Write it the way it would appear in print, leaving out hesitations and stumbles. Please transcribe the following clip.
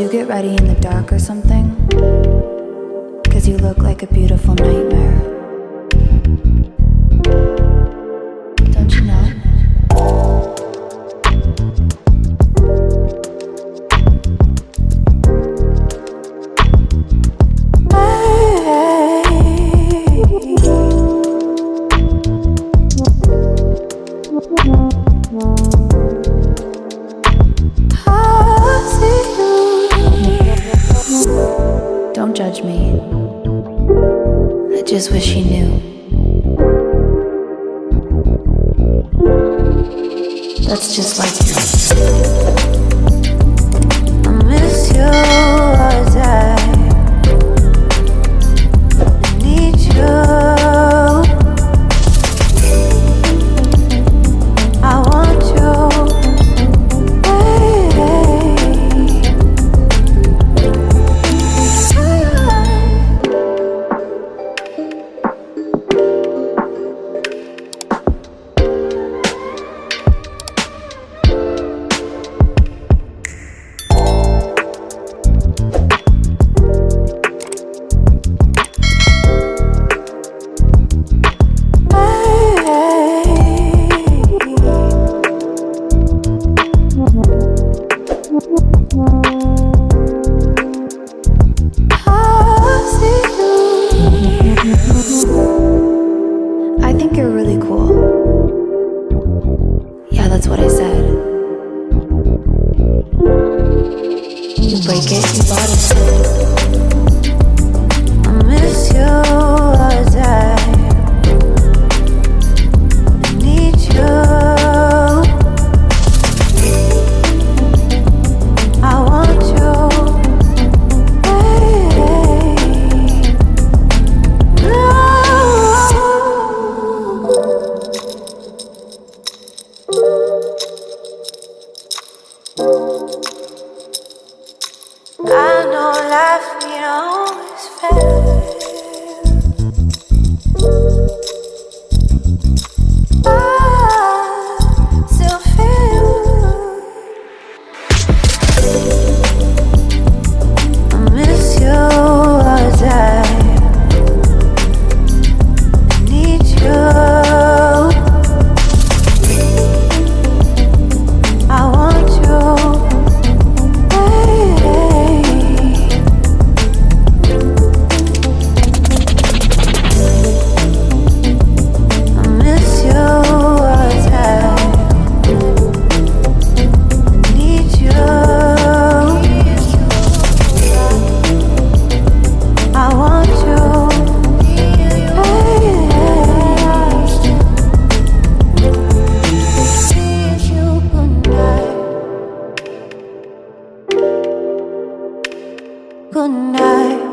you get ready in the dark or something? 'Cause you look like a beautiful nightmare. Don't you know? Don't judge me. I just wish you knew. That's just like you. I miss you all the time. I need you. I want you. I think you're really cool. Yeah, that's what I said. You break it, you bought it. I miss you all the time. I need you. I want you. I know life ain't always fair. I still feel I miss you all the time. I need you. I want you. Good night.